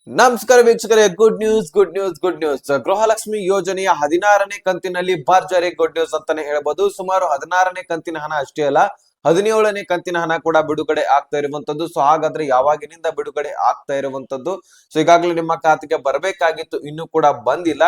ನಮಸ್ಕಾರ ವೀಕ್ಷಕರೇ, good news. Gruhalakshmi ಯೋಜನೆಯ 16ನೇ ಕಂತಿನಲ್ಲಿ ಭರ್ಜರಿ ಗುಡ್ ನ್ಯೂಸ್ ಅಂತಾನೆ ಹೇಳ್ಬೋದು. ಸುಮಾರು 16ನೇ ಕಂತಿನ ಹಣ ಅಷ್ಟೇ ಅಲ್ಲ, 17ನೇ ಕಂತಿನ ಹಣ ಕೂಡ ಬಿಡುಗಡೆ ಆಗ್ತಾ ಇರುವಂತದ್ದು. ಸೊ ಹಾಗಾದ್ರೆ ಯಾವಾಗಿನಿಂದ ಬಿಡುಗಡೆ ಆಗ್ತಾ ಇರುವಂತದ್ದು? ಸೊ ಈಗಾಗಲೇ ನಿಮ್ಮ ಖಾತೆಗೆ ಬರಬೇಕಾಗಿತ್ತು, ಇನ್ನೂ ಕೂಡ ಬಂದಿಲ್ಲ.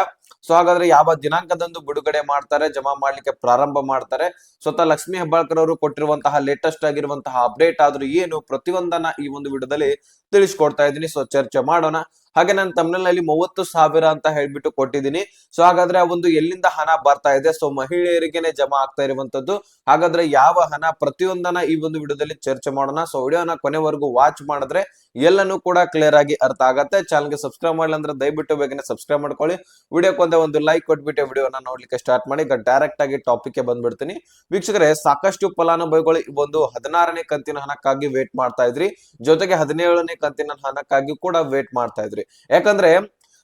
ಸೊ ಹಾಗಾದ್ರೆ ಯಾವ ದಿನಾಂಕದಂದು ಬಿಡುಗಡೆ ಮಾಡ್ತಾರೆ, ಜಮಾ ಮಾಡ್ಲಿಕ್ಕೆ ಪ್ರಾರಂಭ ಮಾಡ್ತಾರೆ? ಸ್ವತಃ ಲಕ್ಷ್ಮಿ ಹೆಬ್ಬಾಳ್ಕರ್ ಅವರು ಕೊಟ್ಟಿರುವಂತಹ ಲೇಟೆಸ್ಟ್ ಆಗಿರುವಂತಹ ಅಪ್ಡೇಟ್ ಆದ್ರೂ ಏನು, ಪ್ರತಿಯೊಂದನ್ನ ಈ ಒಂದು ವಿಡಿಯೋದಲ್ಲಿ ತಿಳಿಸ್ಕೊಡ್ತಾ ಇದ್ದೀನಿ. ಸೊ ಚರ್ಚೆ ಮಾಡೋಣ. ಹಾಗೆ ನಾನು ತಮಿಳ್ನಲ್ಲಿ 30,000 ಅಂತ ಹೇಳ್ಬಿಟ್ಟು ಕೊಟ್ಟಿದ್ದೀನಿ. ಸೊ ಹಾಗಾದ್ರೆ ಆ ಒಂದು ಎಲ್ಲಿಂದ ಹಣ ಬರ್ತಾ ಇದೆ? ಸೊ ಮಹಿಳೆಯರಿಗೆನೆ ಜಮಾ ಆಗ್ತಾ ಇರುವಂತದ್ದು. ಹಾಗಾದ್ರೆ ಯಾವ ಹಣ, ಪ್ರತಿಯೊಂದನ್ನ ಈ ಒಂದು ವಿಡಿಯೋದಲ್ಲಿ ಚರ್ಚೆ ಮಾಡೋಣ. ಸೊ ವಿಡಿಯೋನ ಕೊನೆವರೆಗೂ ವಾಚ್ ಮಾಡಿದ್ರೆ ಎಲ್ಲನೂ ಕೂಡ ಕ್ಲಿಯರ್ ಆಗಿ ಅರ್ಥ ಆಗತ್ತೆ. ಚಾನಲ್ಗೆ ಸಬ್ಸ್ಕ್ರೈಬ್ ಮಾಡಿಲ್ಲ ಅಂದ್ರೆ ದಯವಿಟ್ಟು ಬೇಗನೆ ಸಬ್ಸ್ಕ್ರೈಬ್ ಮಾಡ್ಕೊಳ್ಳಿ. ವಿಡಿಯೋಕ್ಕೊಂದೇ ಒಂದು ಲೈಕ್ ಕೊಟ್ಬಿಟ್ಟು ವಿಡಿಯೋನ ನೋಡ್ಲಿಕ್ಕೆ ಸ್ಟಾರ್ಟ್ ಮಾಡಿ. ಈಗ ಡೈರೆಕ್ಟ್ ಆಗಿ ಟಾಪಿಕ್ ಗೆ ಬಂದ್ಬಿಡ್ತೀನಿ. ವೀಕ್ಷಕರೇ, ಸಾಕಷ್ಟು ಫಲಾನುಭವಿಗಳು ಈ ಒಂದು 16ನೇ ಕಂತಿನ ಹಣಕ್ಕಾಗಿ ವೇಟ್ ಮಾಡ್ತಾ ಇದ್ರಿ, ಜೊತೆಗೆ 17ನೇ ಕಂತಿನ ಹಣಕ್ಕಾಗಿ ಕೂಡ ವೇಟ್ ಮಾಡ್ತಾ ಇದ್ರಿ. ಯಾಕಂದ್ರೆ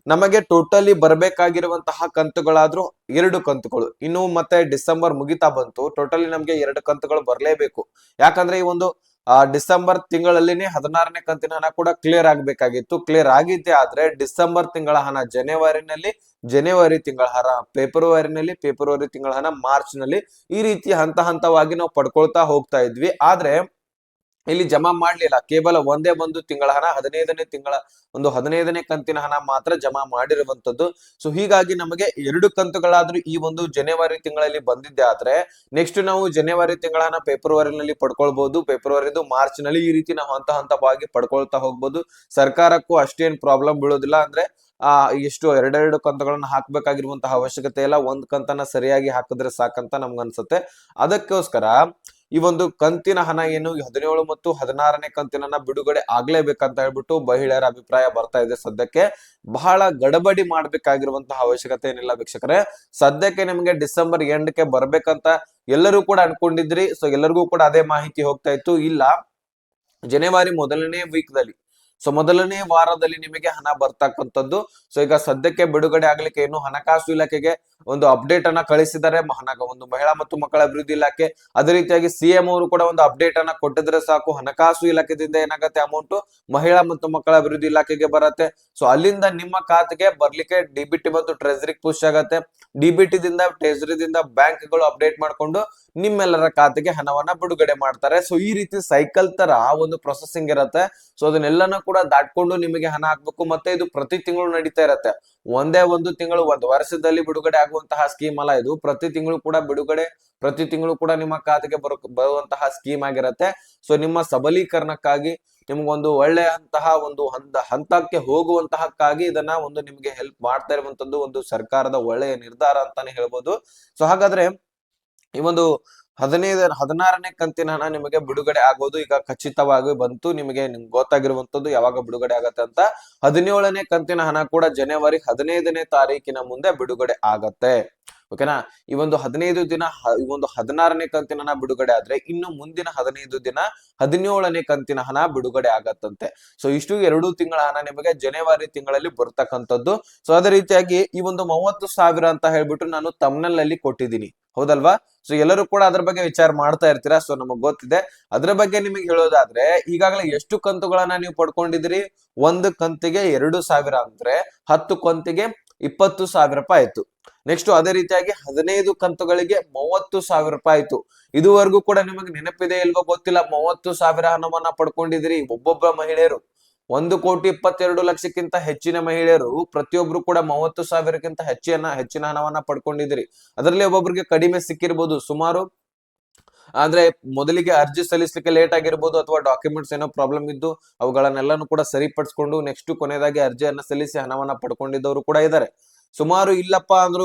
ನಮಗೆ ಟೋಟಲಿ ಬರಬೇಕಾಗಿರುವಂತಹ ಕಂತುಗಳಾದ್ರೂ 2 ಕಂತುಗಳು, ಇನ್ನು ಮತ್ತೆ ಡಿಸೆಂಬರ್ ಮುಗಿತಾ ಬಂತು, ಟೋಟಲಿ ನಮ್ಗೆ 2 ಕಂತುಗಳು ಬರಲೇಬೇಕು. ಯಾಕಂದ್ರೆ ಈ ಒಂದು ಡಿಸೆಂಬರ್ ತಿಂಗಳಲ್ಲಿನೇ 16ನೇ ಕಂತಿನ ಹಣ ಕೂಡ ಕ್ಲಿಯರ್ ಆಗ್ಬೇಕಾಗಿತ್ತು. ಕ್ಲಿಯರ್ ಆಗಿದ್ದೆ ಆದ್ರೆ ಡಿಸೆಂಬರ್ ತಿಂಗಳ ಹಣ ಜನವರಿನಲ್ಲಿ, ಜನವರಿ ತಿಂಗಳ ಹಣ ಫೆಬ್ರವರಿ ತಿಂಗಳ ಹಣ ಮಾರ್ಚ್ ನಲ್ಲಿ, ಈ ರೀತಿ ಹಂತ ಹಂತವಾಗಿ ನಾವು ಪಡ್ಕೊಳ್ತಾ ಹೋಗ್ತಾ ಇದ್ವಿ. ಆದ್ರೆ ಇಲ್ಲಿ ಜಮಾ ಮಾಡ್ಲಿಲ್ಲ, ಕೇವಲ ಒಂದೇ ಒಂದು ತಿಂಗಳ ಹಣ, 15ನೇ ಕಂತಿನ ಹಣ ಮಾತ್ರ ಜಮಾ ಮಾಡಿರುವಂತದ್ದು. ಸೊ ಹೀಗಾಗಿ ನಮಗೆ 2 ಕಂತುಗಳಾದ್ರೂ ಈ ಒಂದು ಜನವರಿ ತಿಂಗಳಲ್ಲಿ ಬಂದಿದ್ದೆ ಆದ್ರೆ ನೆಕ್ಸ್ಟ್ ನಾವು ಜನವರಿ ತಿಂಗಳ ಹಣ ಫೆಬ್ರವರಿನಲ್ಲಿ ಪಡ್ಕೊಳ್ಬಹುದು, ಫೆಬ್ರವರಿದು ಮಾರ್ಚ್ ನಲ್ಲಿ, ಈ ರೀತಿ ನಾವು ಹಂತ ಹಂತವಾಗಿ ಪಡ್ಕೊಳ್ತಾ ಹೋಗ್ಬೋದು. ಸರ್ಕಾರಕ್ಕೂ ಅಷ್ಟೇನ್ ಪ್ರಾಬ್ಲಮ್ ಬೀಳೋದಿಲ್ಲ. ಅಂದ್ರೆ ಎಷ್ಟು ಎರಡೆರಡು ಕಂತುಗಳನ್ನ ಹಾಕ್ಬೇಕಾಗಿರುವಂತಹ ಅವಶ್ಯಕತೆ ಇಲ್ಲ, ಒಂದ್ ಕಂತನ್ನ ಸರಿಯಾಗಿ ಹಾಕಿದ್ರೆ ಸಾಕಂತ ನಮ್ಗನ್ಸುತ್ತೆ. ಅದಕ್ಕೋಸ್ಕರ ಈ ಒಂದು ಕಂತಿನ ಹಣ ಏನು 17 ಮತ್ತು 16ನೇ ಕಂತಿನ ಬಿಡುಗಡೆ ಆಗ್ಲೇಬೇಕಂತ ಹೇಳ್ಬಿಟ್ಟು ಮಹಿಳೆಯರ ಅಭಿಪ್ರಾಯ ಬರ್ತಾ ಇದೆ. ಸದ್ಯಕ್ಕೆ ಬಹಳ ಗಡಬಡಿ ಮಾಡ್ಬೇಕಾಗಿರುವಂತಹ ಅವಶ್ಯಕತೆ ಏನಿಲ್ಲ ವೀಕ್ಷಕರೇ. ಸದ್ಯಕ್ಕೆ ನಿಮ್ಗೆ ಡಿಸೆಂಬರ್ ಎಂಡ್ಗೆ ಬರ್ಬೇಕಂತ ಎಲ್ಲರೂ ಕೂಡ ಅನ್ಕೊಂಡಿದ್ರಿ. ಸೊ ಎಲ್ಲರಿಗೂ ಕೂಡ ಅದೇ ಮಾಹಿತಿ ಹೋಗ್ತಾ ಇತ್ತು. ಇಲ್ಲ, ಜನವರಿ ಮೊದಲನೇ ವೀಕ್ದಲ್ಲಿ, ಸೊ ಮೊದಲನೇ ವಾರದಲ್ಲಿ ನಿಮಗೆ ಹಣ ಬರ್ತಕ್ಕಂಥದ್ದು. ಸೊ ಈಗ ಸದ್ಯಕ್ಕೆ ಬಿಡುಗಡೆ ಆಗ್ಲಿಕ್ಕೆ ಏನು ಹಣಕಾಸು ಇಲಾಖೆಗೆ ಒಂದು ಅಪ್ಡೇಟ್ ಅನ್ನ ಕಳಿಸಿದ್ದಾರೆ, ಒಂದು ಮಹಿಳಾ ಮತ್ತು ಮಕ್ಕಳ ಅಭಿವೃದ್ಧಿ ಇಲಾಖೆ. ಅದೇ ರೀತಿಯಾಗಿ ಸಿಎಂ ಅವರು ಕೂಡ ಒಂದು ಅಪ್ಡೇಟ್ ಅನ್ನ ಕೊಟ್ಟಿದ್ರೆ ಸಾಕು, ಹಣಕಾಸು ಇಲಾಖೆದಿಂದ ಏನಾಗತ್ತೆ ಅಮೌಂಟ್ ಮಹಿಳಾ ಮತ್ತು ಮಕ್ಕಳ ಅಭಿವೃದ್ಧಿ ಇಲಾಖೆಗೆ ಬರತ್ತೆ. ಸೊ ಅಲ್ಲಿಂದ ನಿಮ್ಮ ಖಾತೆಗೆ ಬರ್ಲಿಕ್ಕೆ ಡಿಬಿಟಿ ಮತ್ತು ಟ್ರೆಜರಿ ಪುಷ್ ಆಗತ್ತೆ. ಡಿಬಿಟಿ ದಿಂದ ಟ್ರೆಜರಿದಿಂದ ಬ್ಯಾಂಕ್ಗಳು ಅಪ್ಡೇಟ್ ಮಾಡ್ಕೊಂಡು ನಿಮ್ಮೆಲ್ಲರ ಖಾತೆಗೆ ಹಣವನ್ನ ಬಿಡುಗಡೆ ಮಾಡ್ತಾರೆ. ಸೊ ಈ ರೀತಿ ಸೈಕಲ್ ತರ ಒಂದು ಪ್ರೊಸೆಸಿಂಗ್ ಇರತ್ತೆ. ಸೊ ಅದನ್ನೆಲ್ಲನೂ ಕೂಡ ದಾಟ್ಕೊಂಡು ನಿಮಗೆ ಹಣ ಹಾಕ್ಬೇಕು. ಮತ್ತೆ ಇದು ಪ್ರತಿ ತಿಂಗಳು ನಡೀತಾ ಇರತ್ತೆ. ಒಂದೇ ಒಂದು ತಿಂಗಳು, ಒಂದು ವರ್ಷದಲ್ಲಿ ಬಿಡುಗಡೆ ಆಗುವಂತಹ ಸ್ಕೀಮ್ ಅಲ್ಲ ಇದು. ಪ್ರತಿ ತಿಂಗಳು ಕೂಡ ಬಿಡುಗಡೆ, ಪ್ರತಿ ತಿಂಗಳು ಕೂಡ ನಿಮ್ಮ ಖಾತೆಗೆ ಬರುವಂತಹ ಸ್ಕೀಮ್ ಆಗಿರತ್ತೆ. ಸೊ ನಿಮ್ಮ ಸಬಲೀಕರಣಕ್ಕಾಗಿ, ನಿಮ್ಗೊಂದು ಒಳ್ಳೆಯಂತಹ ಒಂದು ಹಂತಕ್ಕೆ ಹೋಗುವಂತಹಕ್ಕಾಗಿ ಇದನ್ನ ಒಂದು ನಿಮ್ಗೆ ಹೆಲ್ಪ್ ಮಾಡ್ತಾ ಇರುವಂತದ್ದು ಒಂದು ಸರ್ಕಾರದ ಒಳ್ಳೆಯ ನಿರ್ಧಾರ ಅಂತಾನೆ ಹೇಳ್ಬೋದು. ಸೊ ಹಾಗಾದ್ರೆ ಈ ಒಂದು 16ನೇ ಕಂತಿನ ಹಣ ನಿಮಗೆ ಬಿಡುಗಡೆ ಆಗೋದು ಈಗ ಖಚಿತವಾಗಿ ಬಂತು. ನಿಮ್ಗೆ ಗೊತ್ತಾಗಿರುವಂತದ್ದು ಯಾವಾಗ ಬಿಡುಗಡೆ ಆಗತ್ತೆ ಅಂತ. 17ನೇ ಕಂತಿನ ಹಣ ಕೂಡ ಜನವರಿ 15ನೇ ತಾರೀಕಿನ ಮುಂದೆ ಬಿಡುಗಡೆ ಆಗತ್ತೆ. ಓಕೆನಾ? ಈ ಒಂದು 15 ದಿನ, ಈ ಒಂದು 16ನೇ ಕಂತಿನ ಹಣ ಬಿಡುಗಡೆ ಆದ್ರೆ ಇನ್ನು ಮುಂದಿನ 15 ದಿನ 17ನೇ ಕಂತಿನ ಹಣ ಬಿಡುಗಡೆ ಆಗತ್ತಂತೆ. ಸೊ ಇಷ್ಟು 2 ತಿಂಗಳ ಹಣ ನಿಮಗೆ ಜನವರಿ ತಿಂಗಳಲ್ಲಿ ಬರ್ತಕ್ಕಂಥದ್ದು. ಸೊ ಅದೇ ರೀತಿಯಾಗಿ ಈ ಒಂದು 30,000 ಅಂತ ಹೇಳ್ಬಿಟ್ಟು ನಾನು ತಮ್ನೆಲ್ ನಲ್ಲಿ ಕೊಟ್ಟಿದ್ದೀನಿ, ಹೌದಲ್ವಾ? ಸೊ ಎಲ್ಲರೂ ಕೂಡ ಅದ್ರ ಬಗ್ಗೆ ವಿಚಾರ ಮಾಡ್ತಾ ಇರ್ತೀರಾ. ಸೊ ನಮಗ್ ಗೊತ್ತಿದೆ. ಅದ್ರ ಬಗ್ಗೆ ನಿಮಗೆ ಹೇಳೋದಾದ್ರೆ, ಈಗಾಗಲೇ ಎಷ್ಟು ಕಂತುಗಳನ್ನ ನೀವು ಪಡ್ಕೊಂಡಿದ್ರಿ? ಒಂದು ಕಂತಿಗೆ 2,000 ಅಂದ್ರೆ 10 ಕಂತಿಗೆ 20,000 ರೂಪಾಯಿ ಆಯ್ತು. ನೆಕ್ಸ್ಟ್ ಅದೇ ರೀತಿಯಾಗಿ 15 ಕಂತುಗಳಿಗೆ 30,000 ರೂಪಾಯಿ ಆಯ್ತು. ಇದುವರೆಗೂ ಕೂಡ ನಿಮಗೆ ನೆನಪಿದೆ ಇಲ್ವೋ ಗೊತ್ತಿಲ್ಲ, 30,000 ಹಣವನ್ನ ಪಡ್ಕೊಂಡಿದ್ರಿ ಒಬ್ಬೊಬ್ಬ ಮಹಿಳೆಯರು. 1,22,00,000ಕ್ಕಿಂತ ಹೆಚ್ಚಿನ ಮಹಿಳೆಯರು ಪ್ರತಿಯೊಬ್ರು ಕೂಡ 30,000ಕ್ಕಿಂತ ಹೆಚ್ಚಿನ ಹಣವನ್ನ ಪಡ್ಕೊಂಡಿದ್ರಿ. ಅದರಲ್ಲಿ ಒಬ್ಬೊಬ್ರಿಗೆ ಕಡಿಮೆ ಸಿಕ್ಕಿರ್ಬೋದು ಸುಮಾರು. ಆದ್ರೆ ಮೊದಲಿಗೆ ಅರ್ಜಿ ಸಲ್ಲಿಸಲಿಕ್ಕೆ ಲೇಟ್ ಆಗಿರ್ಬೋದು, ಅಥವಾ ಡಾಕ್ಯುಮೆಂಟ್ಸ್ ಏನೋ ಪ್ರಾಬ್ಲಮ್ ಇದ್ದು ಅವುಗಳನ್ನೆಲ್ಲಾನು ಕೂಡ ಸರಿಪಡಿಸ್ಕೊಂಡು ನೆಕ್ಸ್ಟ್ ಕೊನೆಯದಾಗಿ ಅರ್ಜಿಯನ್ನ ಸಲ್ಲಿಸಿ ಹಣವನ್ನ ಪಡ್ಕೊಂಡಿದ್ದವರು ಕೂಡ ಇದ್ದಾರೆ. ಸುಮಾರು ಇಲ್ಲಪ್ಪ ಅಂದ್ರು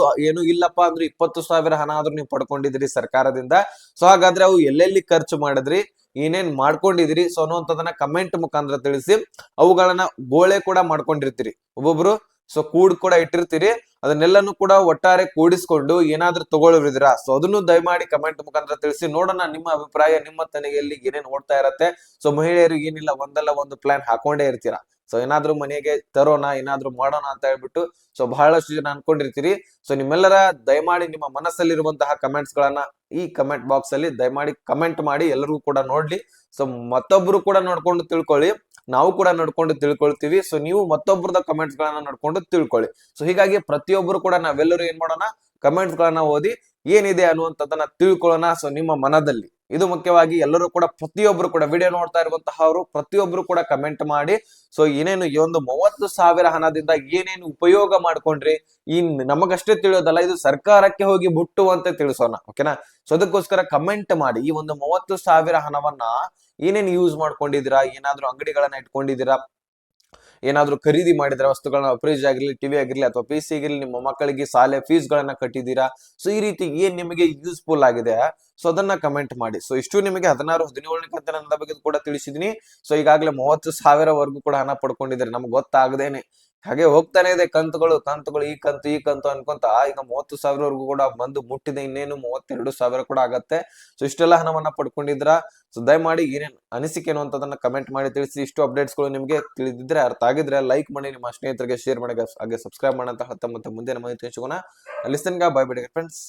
20,000 ಹಣ ಆದ್ರೂ ನೀವು ಪಡ್ಕೊಂಡಿದ್ರಿ ಸರ್ಕಾರದಿಂದ. ಸೊ ಹಾಗಾದ್ರೆ ಅವು ಎಲ್ಲೆಲ್ಲಿ ಖರ್ಚು ಮಾಡಿದ್ರಿ, ಏನೇನ್ ಮಾಡ್ಕೊಂಡಿದ್ರಿ, ಸೊ ಅನ್ನುವಂಥದ್ದನ್ನ ಕಮೆಂಟ್ ಮುಖಾಂತರ ತಿಳಿಸಿ. ಅವುಗಳನ್ನ ಗೋಳೆ ಕೂಡ ಮಾಡ್ಕೊಂಡಿರ್ತೀರಿ ಒಬ್ಬೊಬ್ರು. ಸೊ ಕೂಡ ಇಟ್ಟಿರ್ತೀರಿ. ಅದನ್ನೆಲ್ಲನೂ ಕೂಡ ಒಟ್ಟಾರೆ ಕೂಡಿಸ್ಕೊಂಡು ಏನಾದ್ರೂ ತಗೊಳ್ಳಿದ್ರಾ, ಸೊ ಅದನ್ನು ದಯಮಾಡಿ ಕಮೆಂಟ್ ಮುಖಾಂತರ ತಿಳಿಸಿ. ನೋಡೋಣ ನಿಮ್ಮ ಅಭಿಪ್ರಾಯ, ನಿಮ್ಮ ತನಿಗೆಯಲ್ಲಿ ಏನೇನ್ ಓಡ್ತಾ ಇರತ್ತೆ. ಸೊ ಮಹಿಳೆಯರಿಗೆ ಏನಿಲ್ಲ, ಒಂದಲ್ಲ ಒಂದು ಪ್ಲಾನ್ ಹಾಕೊಂಡೇ ಇರ್ತೀರಾ. ಸೊ ಏನಾದ್ರೂ ಮನೆಗೆ ತರೋಣ, ಏನಾದ್ರೂ ಮಾಡೋಣ ಅಂತ ಹೇಳ್ಬಿಟ್ಟು ಸೊ ಬಹಳಷ್ಟು ಜನ ಅನ್ಕೊಂಡಿರ್ತೀರಿ. ಸೊ ನಿಮ್ಮೆಲ್ಲರ ದಯಮಾಡಿ ನಿಮ್ಮ ಮನಸ್ಸಲ್ಲಿರುವಂತಹ ಕಮೆಂಟ್ಸ್ ಗಳನ್ನ ಈ ಕಮೆಂಟ್ ಬಾಕ್ಸ್ ಅಲ್ಲಿ ದಯಮಾಡಿ ಕಮೆಂಟ್ ಮಾಡಿ, ಎಲ್ಲರಿಗೂ ಕೂಡ ನೋಡ್ಲಿ. ಸೊ ಮತ್ತೊಬ್ರು ಕೂಡ ನೋಡ್ಕೊಂಡು ತಿಳ್ಕೊಳ್ಳಿ. ನಾವು ಕೂಡ ನೋಡ್ಕೊಂಡು ತಿಳ್ಕೊಳ್ತೀವಿ. ಸೊ ನೀವು ಮತ್ತೊಬ್ಬರದ ಕಮೆಂಟ್ಸ್ ಗಳನ್ನ ನೋಡ್ಕೊಂಡು ತಿಳ್ಕೊಳ್ಳಿ. ಸೊ ಹೀಗಾಗಿ ಪ್ರತಿಯೊಬ್ಬರು ಕೂಡ ನಾವೆಲ್ಲರೂ ಏನ್ ಮಾಡೋಣ, ಕಮೆಂಟ್ಸ್ ಗಳನ್ನ ಓದಿ ಏನಿದೆ ಅನ್ನುವಂಥದ್ದನ್ನ ತಿಳ್ಕೊಳ್ಳೋಣ. ಸೊ ನಿಮ್ಮ ಮನದಲ್ಲಿ ಇದು ಮುಖ್ಯವಾಗಿ ಎಲ್ಲರೂ ಕೂಡ ಪ್ರತಿಯೊಬ್ರು ಕೂಡ ವಿಡಿಯೋ ನೋಡ್ತಾ ಇರುವಂತಹ ಅವರು ಪ್ರತಿಯೊಬ್ರು ಕೂಡ ಕಮೆಂಟ್ ಮಾಡಿ. ಸೊ ಏನೇನು ಈ ಒಂದು 30,000 ಹಣದಿಂದ ಏನೇನು ಉಪಯೋಗ ಮಾಡ್ಕೊಂಡ್ರಿ, ಈ ನಮಗಷ್ಟೇ ತಿಳಿಯೋದಲ್ಲ, ಇದು ಸರ್ಕಾರಕ್ಕೆ ಹೋಗಿ ಮುಟ್ಟುವಂತೆ ತಿಳಿಸೋಣ. ಓಕೆನಾ? ಸೊ ಅದಕ್ಕೋಸ್ಕರ ಕಮೆಂಟ್ ಮಾಡಿ. ಈ ಒಂದು 30,000 ಹಣವನ್ನ ಏನೇನು ಯೂಸ್ ಮಾಡ್ಕೊಂಡಿದ್ದೀರಾ, ಏನಾದ್ರೂ ಅಂಗಡಿಗಳನ್ನ ಇಟ್ಕೊಂಡಿದ್ದೀರಾ, ಏನಾದ್ರೂ ಖರೀದಿ ಮಾಡಿದ್ರೆ ವಸ್ತುಗಳನ್ನ, ಫ್ರಿಜ್ ಆಗಿರ್ಲಿ, ಟಿವಿ ಆಗಿರ್ಲಿ ಅಥವಾ ಪಿ ಸಿ ಆಗಿರ್ಲಿ, ನಿಮ್ಮ ಮಕ್ಕಳಿಗೆ ಶಾಲೆ ಫೀಸ್ ಗಳನ್ನ ಕಟ್ಟಿದ್ದೀರಾ, ಸೊ ಈ ರೀತಿ ಏನ್ ನಿಮಗೆ ಯೂಸ್ಫುಲ್ ಆಗಿದೆ, ಸೊ ಅದನ್ನ ಕಮೆಂಟ್ ಮಾಡಿ. ಸೊ ಇಷ್ಟು ನಿಮಗೆ 16, 17ನೇ ಕಂತಿನ ಹಣದ ಬಗ್ಗೆ ಕೂಡ ತಿಳಿಸಿದೀನಿ. ಸೊ ಈಗಾಗಲೇ 30,000 ವರ್ಗೂ ಕೂಡ ಹಣ ಪಡ್ಕೊಂಡಿದ್ದಾರೆ, ನಮ್ಗೆ ಗೊತ್ತಾಗದೇನೆ. ಹಾಗೆ ಹೋಗ್ತಾನೆ ಇದೆ ಕಂತುಗಳು ಕಂತುಗಳು, ಈ ಕಂತು ಅನ್ಕೊಂತ ಈಗ 30,000 ವರ್ಗೂ ಕೂಡ ಬಂದು ಮುಟ್ಟಿದೆ. ಇನ್ನೇನು 32,000 ಕೂಡ ಆಗತ್ತೆ. ಸೊ ಇಷ್ಟೆಲ್ಲ ಹಣವನ್ನ ಪಡ್ಕೊಂಡಿದ್ರ. ಸೊ ದಯಮಾಡಿ ಏನೇನ್ ಅನಿಸಿಕೆ ಅನ್ನುವಂಥದ್ದನ್ನ ಕಮೆಂಟ್ ಮಾಡಿ ತಿಳಿಸಿ. ಇಷ್ಟು ಅಪ್ಡೇಟ್ಸ್ ಗಳು ನಿಮಗೆ ತಿಳಿದಿದ್ರೆ, ಅರ್ಥ ಆಗಿದ್ರೆ ಲೈಕ್ ಮಾಡಿ, ನಿಮ್ಮ ಸ್ನೇಹಿತರಿಗೆ ಶೇರ್ ಮಾಡಿ, ಹಾಗೆ ಸಬ್ಸ್ಕ್ರೈಬ್ ಮಾಡಂತ ಹೇಳ್ತಾ ಮತ್ತೆ ಮುಂದಿನ ಮಾಹಿತಿ ಹಂಚ್ಕೋಣ. ಅಲ್ಲಿ ತನಕ ಬೈ ಬಿಡಿ ಫ್ರೆಂಡ್ಸ್.